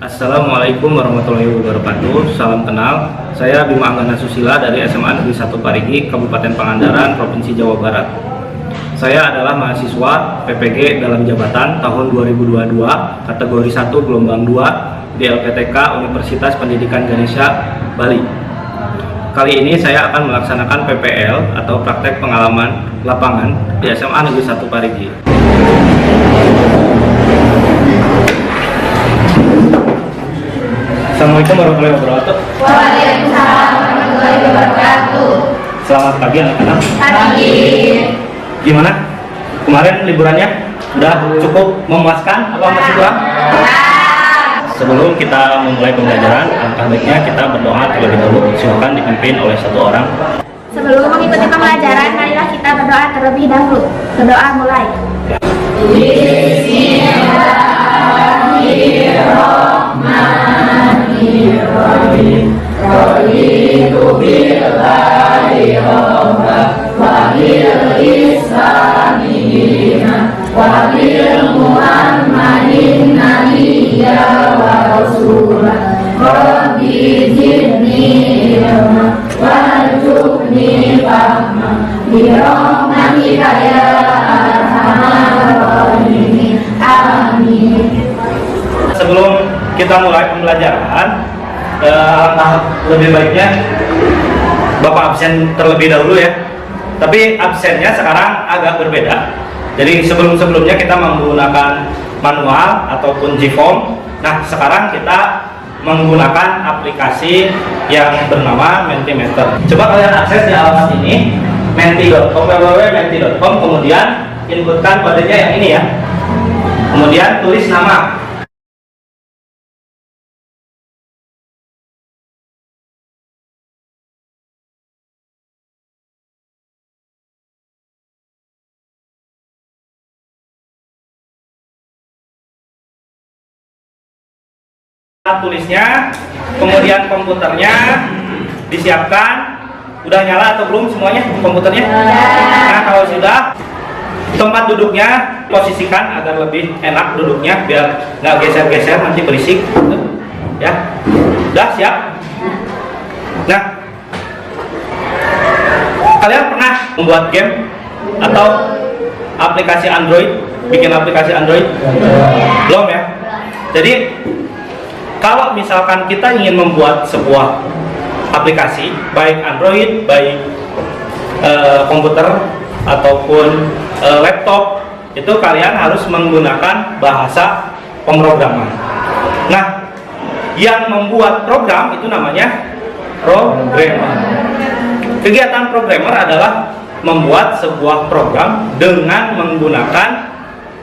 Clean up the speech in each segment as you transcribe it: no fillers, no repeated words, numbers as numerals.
Assalamualaikum warahmatullahi wabarakatuh. Salam kenal. Saya Bima Anggana Susila dari SMA Negeri 1 Parigi, Kabupaten Pangandaran, Provinsi Jawa Barat. Saya adalah mahasiswa PPG dalam jabatan tahun 2022, kategori 1 gelombang 2 di LPTK Universitas Pendidikan Ganesha, Bali. Kali ini saya akan melaksanakan PPL atau praktek pengalaman lapangan di SMA Negeri 1 Parigi. Assalamualaikum warahmatullahi wabarakatuh. Waalaikumsalam warahmatullahi wabarakatuh. Selamat pagi anak-anak. Pagi. Gimana? Kemarin liburannya udah cukup memuaskan apa masih kurang? Sebelum kita memulai pembelajaran, alangkah baiknya kita berdoa terlebih dahulu. Silakan dipimpin oleh satu orang. Sebelum mengikuti pembelajaran, marilah kita berdoa terlebih dahulu. Berdoa mulai. Bismillahirrahmanirrahim. Raditu billahi rabban wa bil islami dinan wa bil muhammadin nabiyya wa rasulah. Rabbi zidni ilma warzuqni fahma bi rahmatika ya arhamar rahimin. Amin. Sebelum kita mulai pembelajaran, lebih baiknya Bapak absen terlebih dahulu ya. Tapi absennya sekarang agak berbeda. Jadi sebelumnya kita menggunakan manual ataupun G-form. Nah, sekarang kita menggunakan aplikasi yang bernama Mentimeter. Coba kalian akses di alamat ini, menti.com, www.menti.com, kemudian inputkan kodenya yang ini ya. Kemudian tulis nama. Tulisnya, kemudian komputernya disiapkan. Udah nyala atau belum semuanya komputernya? Nah, kalau sudah, tempat duduknya posisikan agar lebih enak duduknya, biar nggak geser-geser nanti berisik ya. Udah siap? Nah, kalian pernah membuat game atau aplikasi Android? Bikin aplikasi Android? Belum ya? Jadi kalau misalkan kita ingin membuat sebuah aplikasi, baik Android, baik komputer ataupun laptop, itu kalian harus menggunakan bahasa pemrograman. Nah, yang membuat program itu namanya programmer. Kegiatan programmer adalah membuat sebuah program dengan menggunakan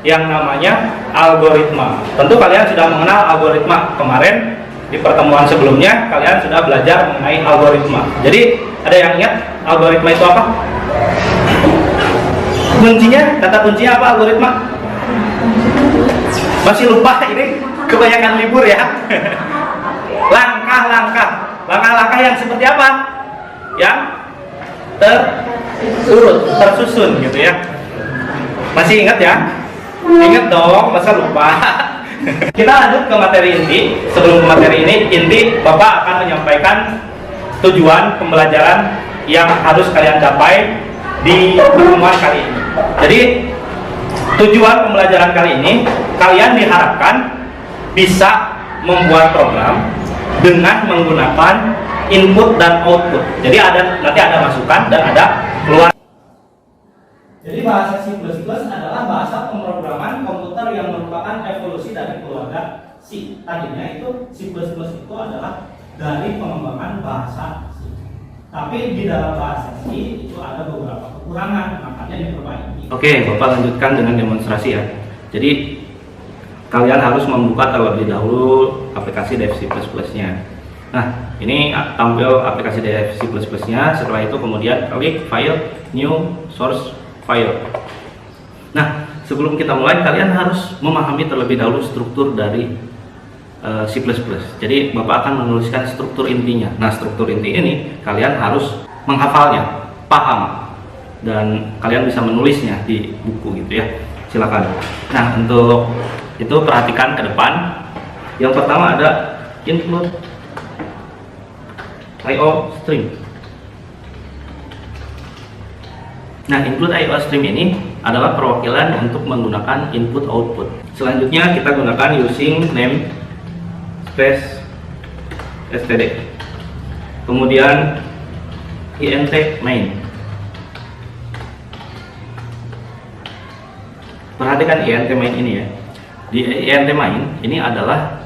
yang namanya algoritma. Tentu kalian sudah mengenal algoritma. Kemarin di pertemuan sebelumnya kalian sudah belajar mengenai algoritma. Jadi ada yang ingat algoritma itu apa? Kuncinya, kata kuncinya apa algoritma? Masih lupa, ini kebanyakan libur ya. Langkah-langkah yang seperti apa? Yang tersusun gitu ya. Masih ingat ya? Ingat dong, masa lupa. Kita lanjut ke materi inti. Sebelum ke materi ini, inti Bapak akan menyampaikan tujuan pembelajaran yang harus kalian capai di pertemuan kali ini. Jadi tujuan pembelajaran kali ini, kalian diharapkan bisa membuat program dengan menggunakan input dan output. Jadi nanti ada masukan dan ada keluar. Jadi bahasa C++ adalah bahasa pemrograman komputer yang merupakan evolusi dari keluarga C. Tadinya itu C++ itu adalah dari pengembangan bahasa C. Tapi di dalam bahasa C itu ada beberapa kekurangan, makanya diperbaiki. Oke, Bapak lanjutkan dengan demonstrasi ya. Jadi kalian harus membuka terlebih dahulu aplikasi Dev C++-nya. Nah, ini tampil aplikasi Dev C++-nya. Setelah itu kemudian klik File, New, Source File. Nah, sebelum kita mulai, kalian harus memahami terlebih dahulu struktur dari C++. Jadi Bapak akan menuliskan struktur intinya. Nah, struktur inti ini kalian harus menghafalnya, paham, dan kalian bisa menulisnya di buku gitu ya. Silakan. Nah, untuk itu perhatikan ke depan. Yang pertama ada input I/O stream. Nah, input I/O stream ini adalah perwakilan untuk menggunakan input output. Selanjutnya kita gunakan using name space std. Kemudian int main. Perhatikan int main ini ya. Di int main ini adalah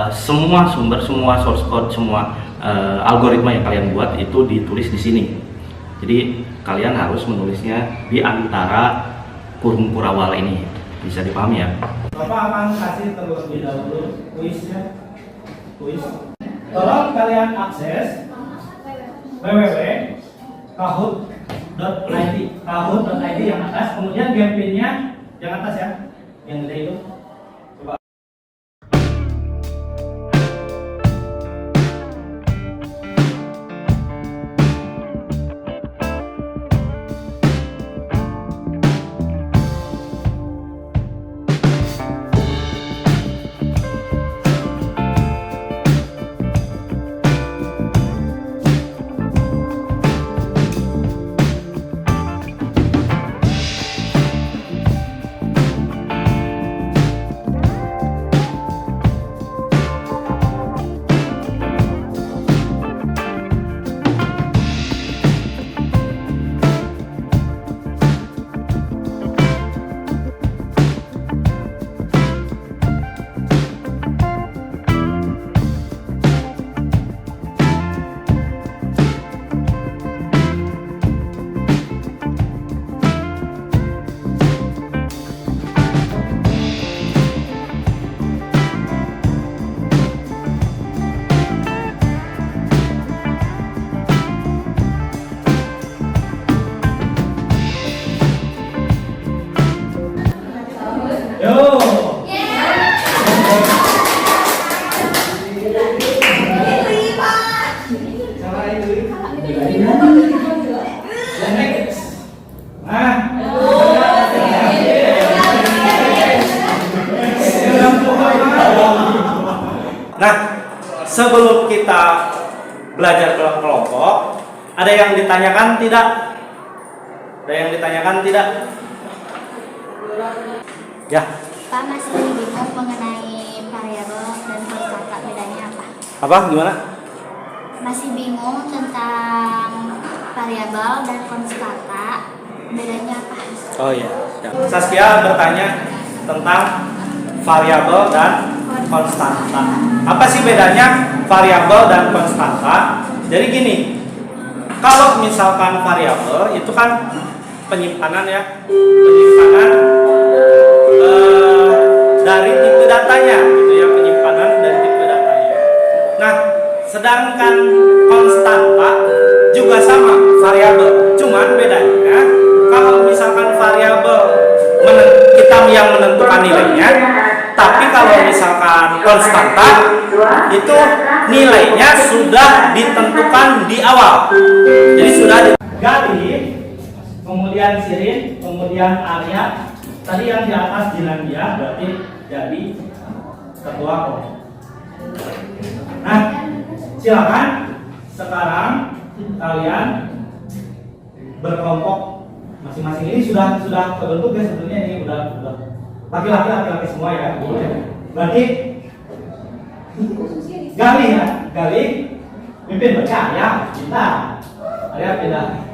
semua sumber, semua source code, semua algoritma yang kalian buat itu ditulis di sini. Jadi kalian harus menulisnya di antara kurung kurawal ini. Bisa dipahami ya? Bapak akan kasih terlebih dahulu kuisnya. Kuis. Tolong kalian akses www.kahoot.id. Kahoot.id yang atas, kemudian game pin-nya yang atas ya, yang gede itu. Coba. Nah, sebelum kita belajar kelompok, ada yang ditanyakan tidak? Ada yang ditanyakan tidak? Ya. Pak masih bingung mengenai variabel dan konstanta, bedanya apa? Apa? Gimana? Masih bingung tentang variabel dan konstanta, bedanya apa? Oh iya. Ya. Saskia bertanya tentang variabel dan konstanta. Apa sih bedanya variabel dan konstanta? Jadi gini, kalau misalkan variabel itu kan penyimpanan ya, penyimpanan dari tipe datanya, gitu ya, penyimpanan dari tipe datanya. Nah, sedangkan konstanta juga sama variabel, cuman bedanya kalau misalkan variabel kita yang menentukan nilainya, tapi kalau misalkan konstanta itu nilainya sudah ditentukan di awal. Jadi sudah Gali, kemudian Sirin, kemudian Arya. Tadi yang di atas Jilandia berarti jadi ketua kelompok. Nah, silakan sekarang kalian berkelompok masing-masing. Ini sudah terbentuk ya sebetulnya, ini udah laki-laki semua ya. Berarti Gali ya, Gali pimpin baca ya, kita Arya pindah.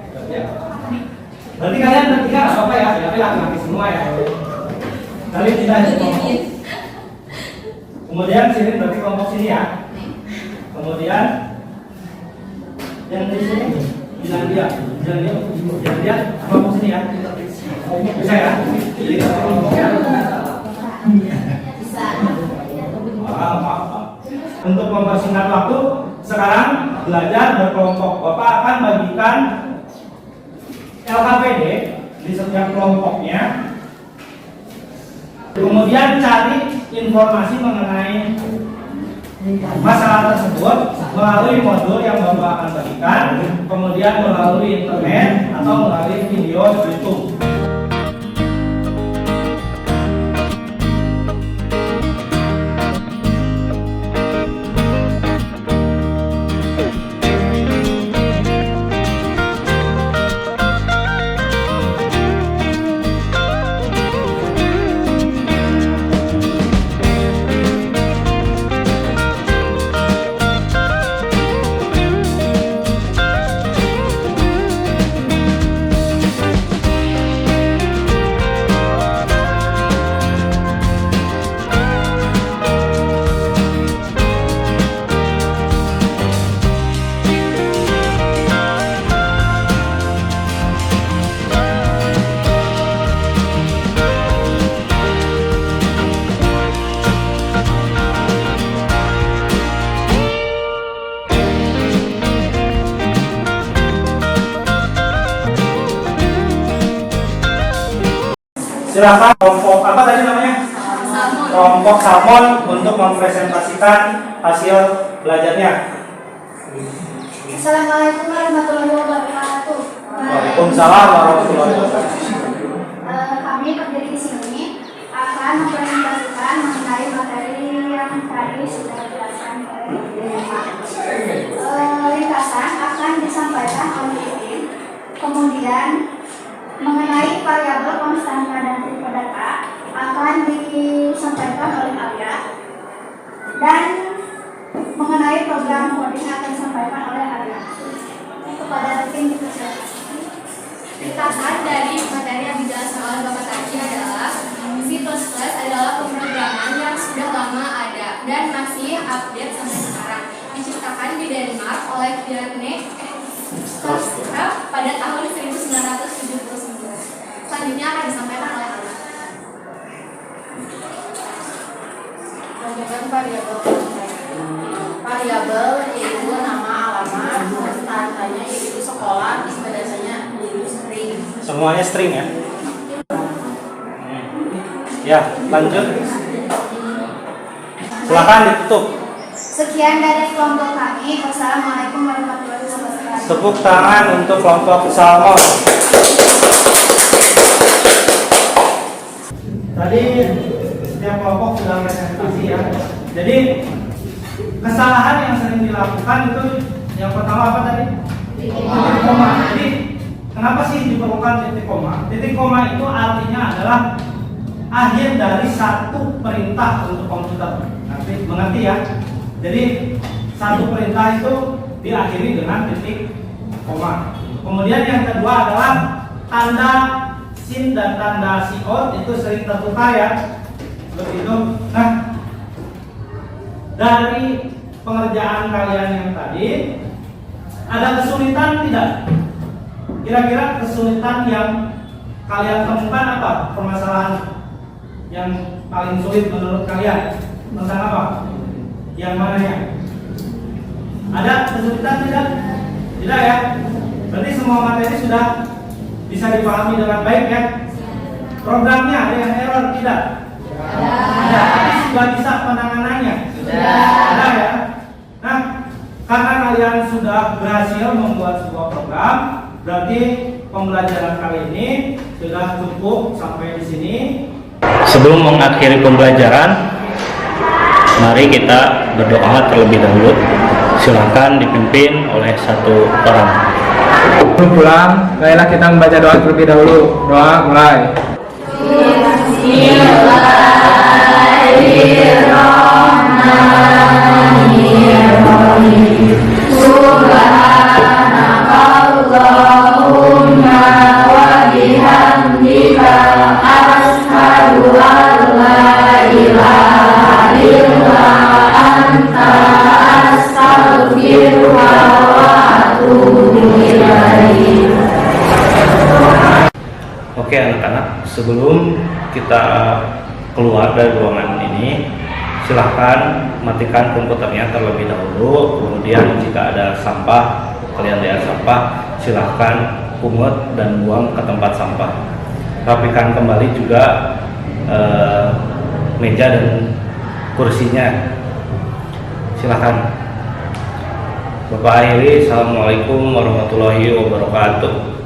Berarti kalian bertiga nggak apa-apa ya, tapi laki-laki semua ya. Kalian tidak di kelompok. Kemudian sini berarti kelompok sini ya. Kemudian yang di sini bilang dia kelompok sini ya. Bisa ya? Jadi kelompok ya. Bisa. Untuk mempersingkat waktu, sekarang belajar berkelompok. Bapak akan bagikan LKPD di setiap kelompoknya, kemudian cari informasi mengenai masalah tersebut melalui modul yang Bapak akan bagikan, kemudian melalui internet atau melalui video YouTube. Silakan kelompok apa tadi namanya? Kelompok Salmon untuk mempresentasikan hasil belajarnya. Assalamualaikum warahmatullahi wabarakatuh. Waalaikumsalam warahmatullahi wabarakatuh. Kami berdiri di sini akan mempresentasikan mengenai materi yang tadi sudah dijelaskan oleh Pak. Ringkasan akan disampaikan oleh Iin. Kemudian mengenai variabel konstanta dan tipe data akan disampaikan oleh Alia. Dan mengenai program coding akan disampaikan oleh Alia. Kepada tim dipersilakan. Ringkasan dari materi yang dijelaskan oleh Bapak tadi adalah C++ adalah pemrograman yang sudah lama ada dan masih update sampai sekarang. Diciptakan di Denmark oleh Bjarne Stroustrup pada tahun 1979. Selanjutnya akan disampaikan oleh Ana. Bagaimana variabel? Variabel yaitu nama, alamat, konstantanya yaitu sekolah, tipe datanya yaitu string. Semuanya string ya. Ya, lanjut. Silakan ditutup. Sekian dari kelompok kami. Wassalamualaikum warahmatullahi wabarakatuh. Tepuk tangan untuk kelompok Salmon. Tadi setiap kelompok sudah presentasi ya. Jadi kesalahan yang sering dilakukan itu yang pertama apa tadi? Titik koma. Jadi kenapa sih diperlukan titik koma? Titik koma itu artinya adalah akhir dari satu perintah untuk komputer. Nanti mengerti ya? Jadi satu perintah itu diakhiri dengan titik koma. Kemudian yang kedua adalah tanda sin dan tanda siot itu sering tertukar ya. Begitu. Nah, dari pengerjaan kalian yang tadi ada kesulitan tidak? Kira-kira kesulitan yang kalian temukan apa? Permasalahan yang paling sulit menurut kalian tentang apa? Yang mananya? Ada kesulitan tidak? Tidak ya? Berarti semua materi sudah bisa dipahami dengan baik ya? Programnya ada yang error tidak? Ada. Tapi sudah bisa penanganannya? Ada ya? Nah, karena kalian sudah berhasil membuat sebuah program, berarti pembelajaran kali ini sudah cukup sampai di sini. Sebelum mengakhiri pembelajaran, mari kita berdoa terlebih dahulu. Silakan dipimpin oleh satu orang. Sebelum pulang, baiklah kita membaca doa terlebih dahulu. Doa mulai. Bismillahirrahmanirrahim. Subhanakallahumma wa bihamdika asyhadu an la ilaha illa anta astaghfiruka wa atubu ilaik. Oke anak-anak, sebelum kita keluar dari ruangan ini, silahkan matikan komputernya terlebih dahulu. Kemudian jika ada sampah, kalian lihat sampah, silahkan pungut dan buang ke tempat sampah. Rapikan kembali juga meja dan kursinya. Silahkan. Bapak akhiri, assalamualaikum warahmatullahi wabarakatuh.